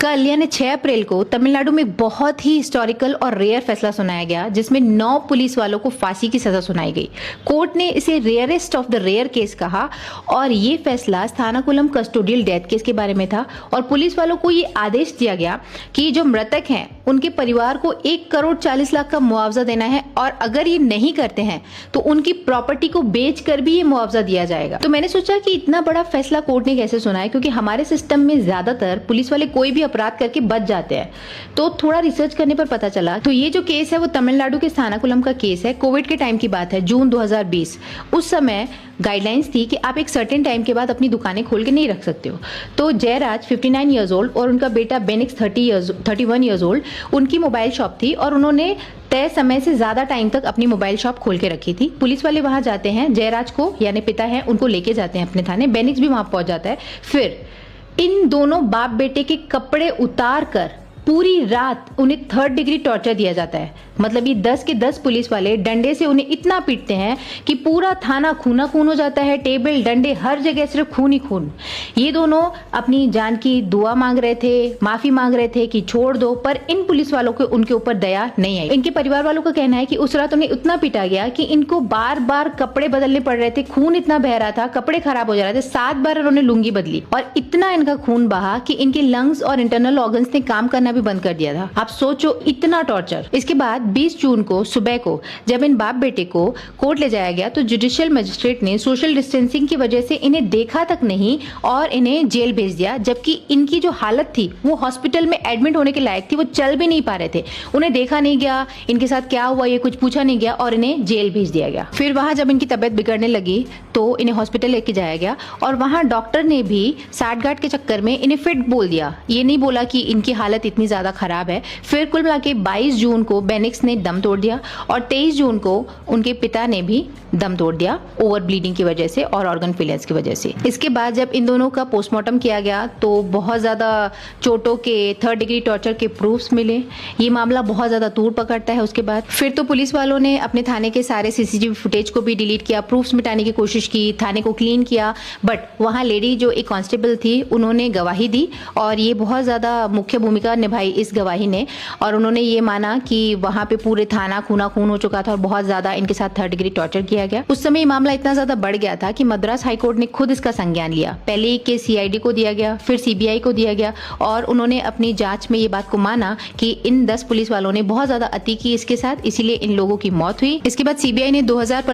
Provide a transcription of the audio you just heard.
कल यानी 6 अप्रैल को तमिलनाडु में एक बहुत ही हिस्टोरिकल और रेयर फैसला सुनाया गया जिसमें 9 पुलिस वालों को फांसी की सजा सुनाई गई। कोर्ट ने इसे rarest of the rare case कहा और ये फैसला स्थानाकुलम कस्टोडियल डेथ केस के बारे में था और पुलिस वालों को ये आदेश दिया गया कि जो मृतक हैं उनके परिवार को 1,40,00,000 का मुआवजा देना है और अगर ये नहीं करते हैं तो उनकी प्रॉपर्टी को बेच कर भी ये मुआवजा दिया जाएगा। तो मैंने सोचा कि इतना बड़ा फैसला कोर्ट ने कैसे सुना है, क्योंकि हमारे सिस्टम में ज्यादातर पुलिस वाले कोई भी अपराध करके बच जाते हैं। तो थोड़ा रिसर्च करने पर पता चला तो ये जो केस है वो तमिलनाडु के स्थानाकुलम का केस है। कोविड के टाइम की बात है, जून 2020। उस समय गाइडलाइंस थी कि आप एक सर्टेन टाइम के बाद अपनी दुकानें खोल के नहीं रख सकते हो। तो जयराज 59 ईयर्स ओल्ड और उनका बेटा बेनिक्स 31 ईयर्स ओल्ड, उनकी मोबाइल शॉप थी और उन्होंने तय समय से ज्यादा टाइम तक अपनी मोबाइल शॉप खोल के रखी थी। पुलिस वाले वहां जाते हैं, जयराज को यानी पिता है उनको लेके जाते हैं अपने थाने। बेनिक्स भी वहां पहुंच जाता है। फिर इन दोनों बाप बेटे के कपड़े उतार कर पूरी रात उन्हें 3rd डिग्री टॉर्चर दिया जाता है। मतलब ये 10 के 10 पुलिस वाले डंडे से उन्हें इतना पीटते हैं कि पूरा थाना खूना खून हो जाता है। टेबल डंडे हर जगह सिर्फ खून ही खून। ये दोनों अपनी जान की दुआ मांग रहे थे, माफी मांग रहे थे कि छोड़ दो, पर इन पुलिस वालों को उनके ऊपर दया नहीं आई। इनके परिवार वालों का कहना है कि उस रात उन्हें इतना पीटा गया कि इनको बार बार कपड़े बदलने पड़ रहे थे, खून इतना बह रहा था, कपड़े खराब हो जा रहे थे। 7 बार उन्होंने लुंगी बदली और इतना इनका खून बहा कि इनके लंग्स और इंटरनल ऑर्गन्स ने काम करना भी बंद कर दिया था। आप सोचो इतना टॉर्चर। इसके बाद 20 जून को सुबह को जब इन बाप बेटे को कोर्ट ले जाया गया तो जुडिशियल मजिस्ट्रेट ने सोशल डिस्टेंसिंग की वजह से इन्हें देखा तक नहीं और इन्हें जेल भेज दिया, जबकि इनकी जो हालत थी वो हॉस्पिटल में एडमिट होने के लायक थी। वो चल भी नहीं पा रहे थे, उन्हें देखा नहीं गया, इनके साथ क्या हुआ ये कुछ पूछा नहीं गया और इन्हें जेल भेज दिया गया। फिर वहां जब इनकी तबियत बिगड़ने लगी तो इन्हें हॉस्पिटल लेके जाया गया और वहां डॉक्टर ने भी साठगांठ के चक्कर में इन्हें फिट बोल दिया। ये नहीं बोला कि इनकी हालत इतनी ज्यादा खराब है। फिर कुल मिला के 22 जून को बेनिक्स ने दम तोड़ दिया और 23 जून को उनके पिता ने भी दम तोड़ दिया ओवर ब्लीडिंग की वजह से और ऑर्गन फेलियर्स की वजह से। इसके बाद जब इन दोनों का पोस्टमार्टम किया गया तो बहुत ज्यादा चोटों के 3rd डिग्री टॉर्चर के प्रूफ्स मिले। ये मामला बहुत ज्यादा तूड़ पकड़ता है। उसके बाद फिर तो पुलिस वालों ने अपने थाने के सारे सीसीटीवी फुटेज को भी डिलीट किया, प्रूफ्स मिटाने की कोशिश की, थाने को क्लीन किया। बट वहां लेडी जो एक कांस्टेबल थी उन्होंने गवाही दी और ये बहुत ज्यादा मुख्य भूमिका निभाई इस गवाही ने। और उन्होंने ये माना कि वहां पे पूरे थाना खूना खून हो चुका था और बहुत ज्यादा इनके साथ 3rd डिग्री टॉर्चर किया गया। उस समय ये मामला इतना ज्यादा बढ़ गया था कि मद्रास हाईकोर्ट ने खुद इसका संज्ञान लिया। पहले ये केस सीआईडी को दिया गया, फिर सीबीआई को दिया गया और उन्होंने अपनी जांच में ये बात को माना कि इन 10 पुलिस वालों ने बहुत ज्यादा अति की इसके साथ, इसीलिए इन लोगों की मौत हुई। इसके बाद सीबीआई ने 2000